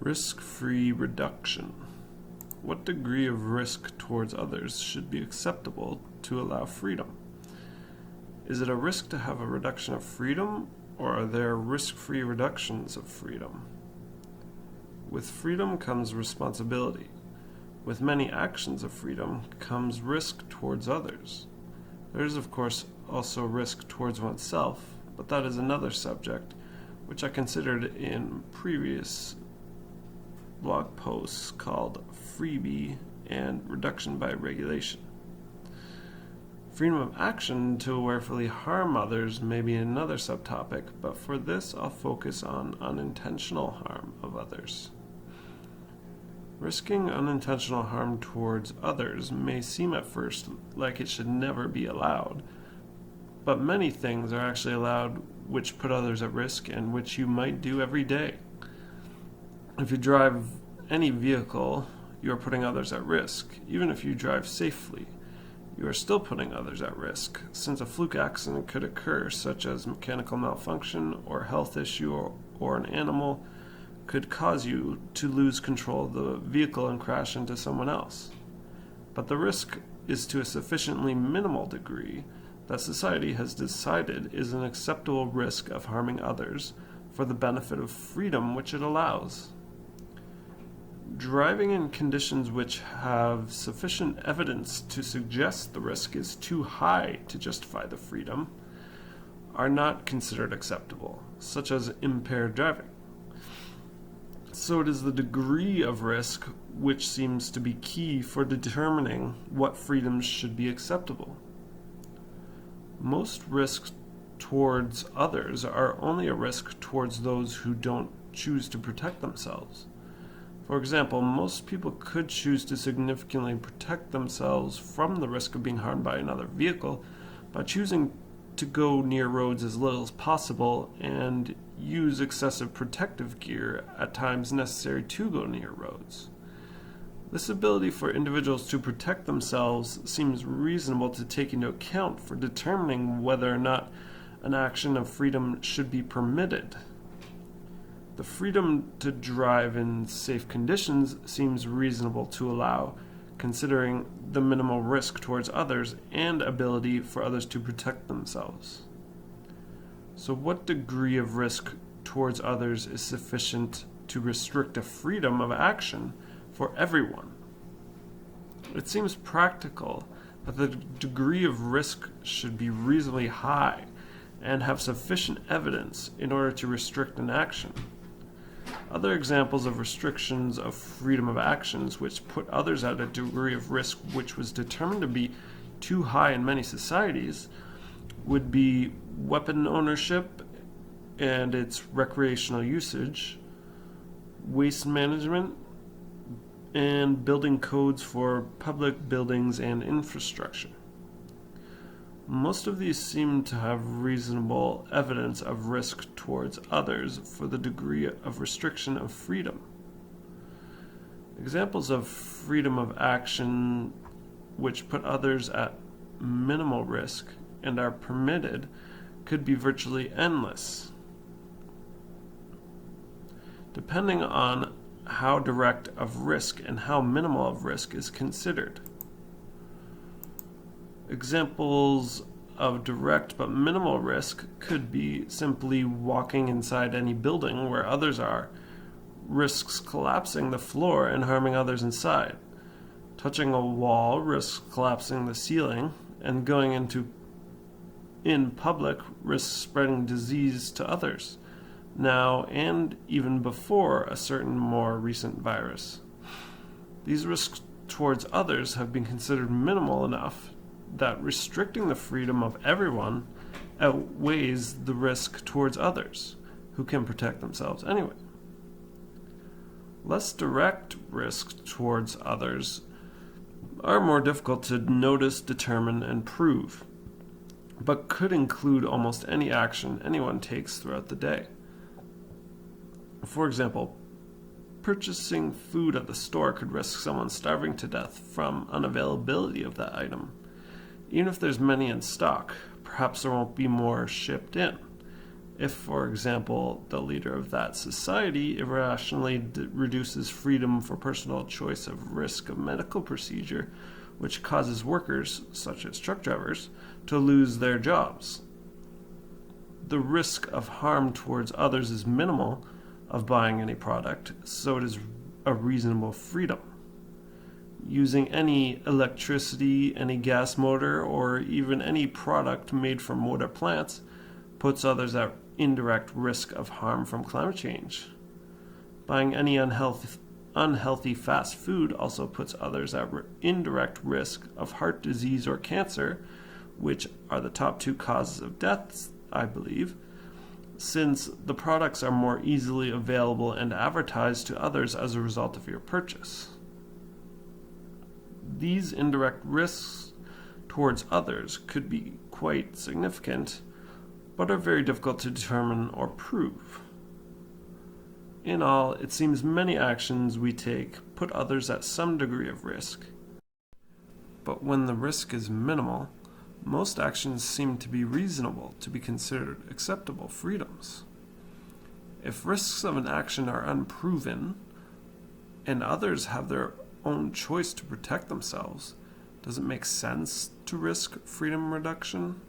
Risk-free reduction. What degree of risk towards others should be acceptable to allow freedom? Is it a risk to have a reduction of freedom, or are there risk-free reductions of freedom? With freedom comes responsibility. With many actions of freedom comes risk towards others. There is, of course, also risk towards oneself, but that is another subject, which I considered in previous blog posts called Freebie and Reduction by Regulation. Freedom of action to awarefully harm others may be another subtopic, but for this I'll focus on unintentional harm of others. Risking unintentional harm towards others may seem at first like it should never be allowed, but many things are actually allowed which put others at risk and which you might do every day. If you drive any vehicle, you are putting others at risk. Even if you drive safely, you are still putting others at risk, since a fluke accident could occur, such as mechanical malfunction or health issue, or an animal could cause you to lose control of the vehicle and crash into someone else. But the risk is to a sufficiently minimal degree that society has decided is an acceptable risk of harming others for the benefit of freedom which it allows. Driving in conditions which have sufficient evidence to suggest the risk is too high to justify the freedom are not considered acceptable, such as impaired driving. So it is the degree of risk which seems to be key for determining what freedoms should be acceptable. Most risks towards others are only a risk towards those who don't choose to protect themselves. For example, most people could choose to significantly protect themselves from the risk of being harmed by another vehicle by choosing to go near roads as little as possible and use excessive protective gear at times necessary to go near roads. This ability for individuals to protect themselves seems reasonable to take into account for determining whether or not an action of freedom should be permitted. The freedom to drive in safe conditions seems reasonable to allow, considering the minimal risk towards others and ability for others to protect themselves. So what degree of risk towards others is sufficient to restrict a freedom of action for everyone? It seems practical that the degree of risk should be reasonably high and have sufficient evidence in order to restrict an action. Other examples of restrictions of freedom of actions which put others at a degree of risk which was determined to be too high in many societies would be weapon ownership and its recreational usage, waste management, and building codes for public buildings and infrastructure. Most of these seem to have reasonable evidence of risk towards others for the degree of restriction of freedom. Examples of freedom of action which put others at minimal risk and are permitted could be virtually endless, depending on how direct of risk and how minimal of risk is considered. Examples of direct but minimal risk could be simply walking inside any building where others are, risks collapsing the floor and harming others inside. Touching a wall risks collapsing the ceiling, and going in public risks spreading disease to others, now and even before a certain more recent virus. These risks towards others have been considered minimal enough that restricting the freedom of everyone outweighs the risk towards others, who can protect themselves anyway. Less direct risks towards others are more difficult to notice, determine, and prove, but could include almost any action anyone takes throughout the day. For example, purchasing food at the store could risk someone starving to death from unavailability of that item. Even if there's many in stock, perhaps there won't be more shipped in. If, for example, the leader of that society irrationally reduces freedom for personal choice of risk of medical procedure, which causes workers, such as truck drivers, to lose their jobs, the risk of harm towards others is minimal of buying any product, so it is a reasonable freedom. Using any electricity, any gas motor, or even any product made from wood or plants puts others at indirect risk of harm from climate change. Buying any unhealthy fast food also puts others at indirect risk of heart disease or cancer, which are the top two causes of deaths, I believe, since the products are more easily available and advertised to others as a result of your purchase. These indirect risks towards others could be quite significant, but are very difficult to determine or prove. In all, it seems many actions we take put others at some degree of risk. But when the risk is minimal, most actions seem to be reasonable to be considered acceptable freedoms. If risks of an action are unproven, and others have their own choice to protect themselves, does it make sense to risk freedom reduction?